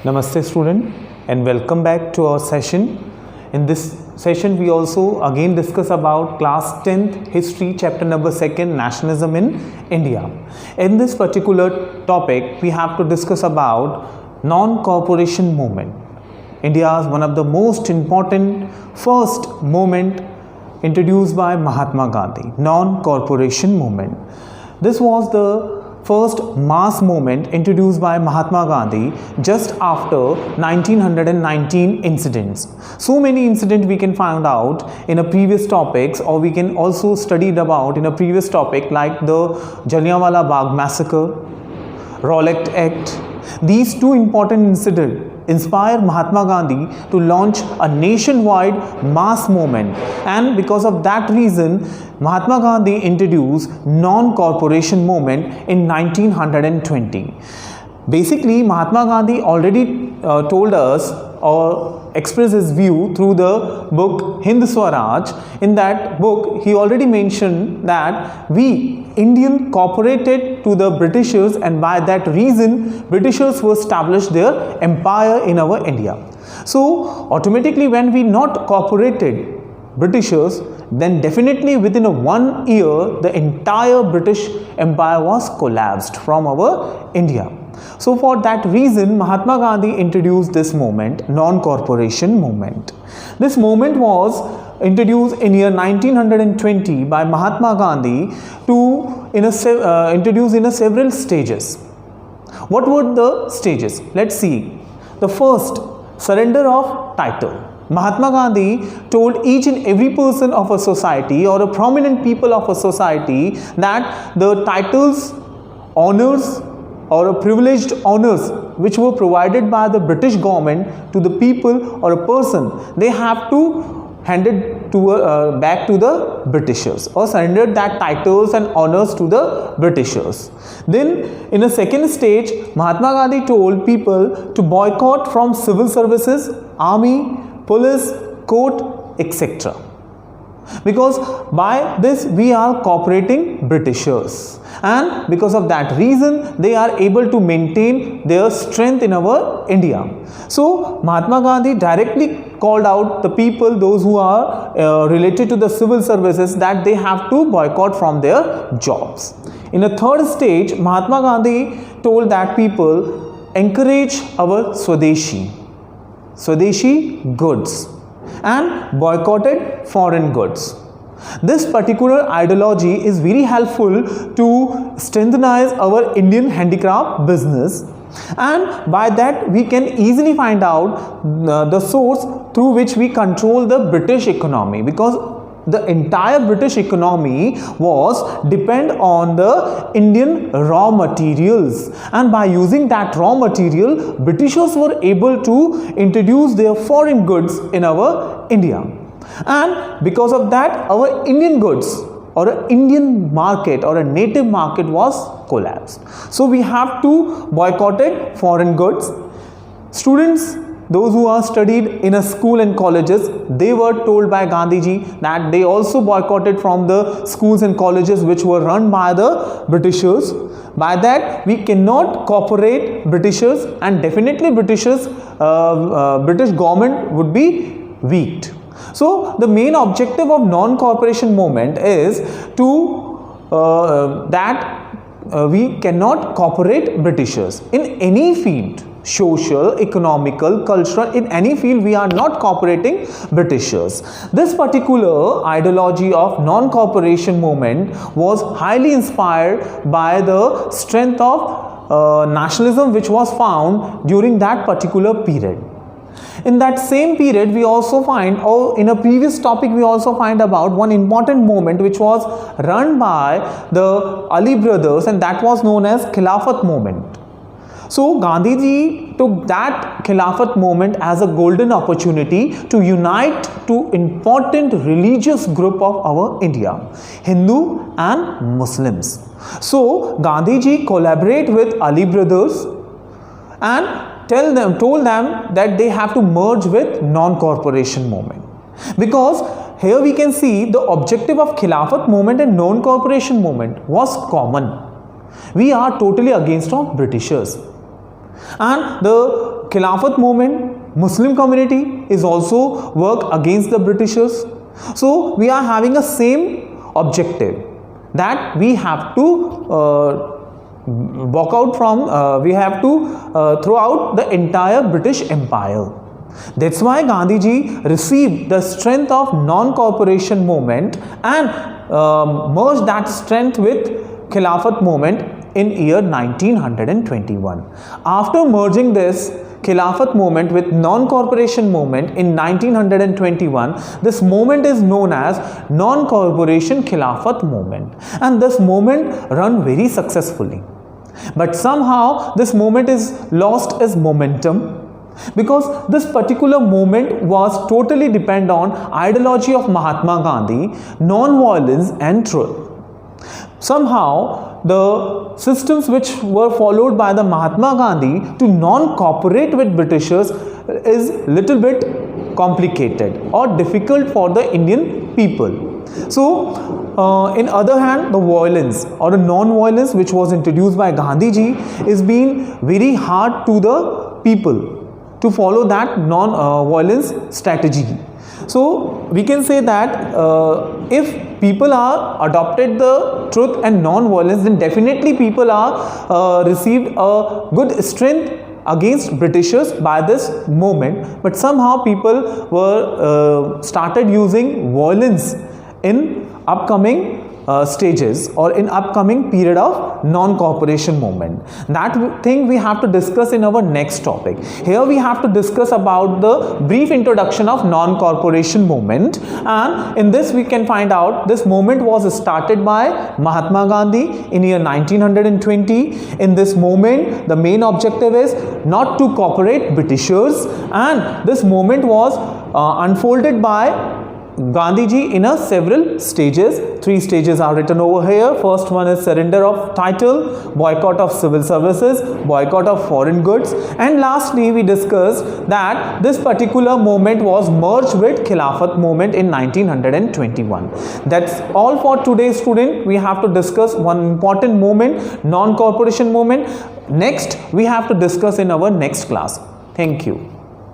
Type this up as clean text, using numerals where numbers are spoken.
Namaste student and welcome back to our session. In this session we also again discuss about class 10th history chapter number 2nd nationalism in India. In this particular topic we have to discuss about non-corporation movement. India's one of the most important first movement introduced by Mahatma Gandhi, non-corporation movement. This was the first mass movement introduced by Mahatma Gandhi just after 1919 incidents. So many incidents we can find out in a previous topics, or we can also studied about in a previous topic like the Jallianwala Bagh massacre, Rowlatt Act. These two important incidents inspired Mahatma Gandhi to launch a nationwide mass movement, and because of that reason Mahatma Gandhi introduced non-corporation movement in 1920. Basically Mahatma Gandhi already told us or expressed his view through the book Hind Swaraj. In that book he already mentioned that we Indian cooperated to the Britishers, and by that reason Britishers were established their empire in our India. So automatically when we not cooperated Britishers, then definitely within a 1 year the entire British empire was collapsed from our India. So for that reason Mahatma Gandhi introduced this movement, non-corporation movement. This movement was introduced in year 1920 by Mahatma Gandhi to introduce in a several stages. What were the stages? Let's see. The first, surrender of title. Mahatma Gandhi told each and every person of a society or a prominent people of a society that the titles, honors or a privileged honors which were provided by the British government to the people or a person, they have to hand it to back to the Britishers, or surrendered that titles and honors to the Britishers. Then in a second stage Mahatma Gandhi told people to boycott from civil services, army, police, court, etc. Because by this we are cooperating Britishers, and because of that reason they are able to maintain their strength in our India. So Mahatma Gandhi directly called out the people, those who are related to the civil services, that they have to boycott from their jobs. In a third stage Mahatma Gandhi told that people encourage our Swadeshi goods and boycotted foreign goods. This particular ideology is very helpful to strengthen our Indian handicraft business, and by that we can easily find out the source through which we control the British economy, because the entire British economy was depend on the Indian raw materials, and by using that raw material Britishers were able to introduce their foreign goods in our India, and because of that our Indian goods or an Indian market or a native market was collapsed. So we have to boycotted foreign goods. Students, those who are studied in a school and colleges, they were told by Gandhiji that they also boycotted from the schools and colleges which were run by the Britishers. By that we cannot cooperate Britishers, and definitely British government would be weak. So the main objective of non-cooperation movement is to we cannot cooperate Britishers in any field, social, economical, cultural, in any field we are not cooperating Britishers. This particular ideology of non-cooperation movement was highly inspired by the strength of nationalism which was found during that particular period. In that same period we also find, or in a previous topic we also find about one important movement which was run by the Ali brothers, and that was known as Khilafat movement. So Gandhiji took that Khilafat movement as a golden opportunity to unite two important religious group of our India, Hindu and Muslims. So Gandhiji collaborate with Ali brothers and told them that they have to merge with non-corporation movement, because here we can see the objective of Khilafat movement and non-corporation movement was common. We are totally against of Britishers. And the Khilafat movement, Muslim community is also work against the Britishers. So we are having a same objective, that we have to walk out from, we have to throw out the entire British Empire. That's why Gandhiji received the strength of non-cooperation movement and merged that strength with Khilafat movement in year 1921. After merging this Khilafat movement with non-corporation movement in 1921, this movement is known as non-corporation Khilafat movement, and this movement run very successfully. But somehow this movement is lost its momentum, because this particular movement was totally depend on ideology of Mahatma Gandhi, non-violence and truth. Somehow the systems which were followed by the Mahatma Gandhi to non-cooperate with Britishers is little bit complicated or difficult for the Indian people. So in other hand, the violence or the non-violence which was introduced by Gandhiji is being very hard to the people to follow that non-violence strategy. So we can say that if people are adopted the truth and non-violence, then definitely people are received a good strength against Britishers by this movement. But somehow people were started using violence in upcoming stages or in upcoming period of non-cooperation movement. That thing we have to discuss in our next topic. Here we have to discuss about the brief introduction of non-cooperation movement, and in this we can find out this movement was started by Mahatma Gandhi in year 1920. In this movement the main objective is not to cooperate Britishers, and this movement was unfolded by Gandhiji in a several stages. 3 stages are written over here. First one is surrender of title, boycott of civil services, boycott of foreign goods, and lastly we discussed that this particular movement was merged with Khilafat movement in 1921. That's all for today, student. We have to discuss one important movement, non-cooperation movement. Next we have to discuss in our next class. Thank you.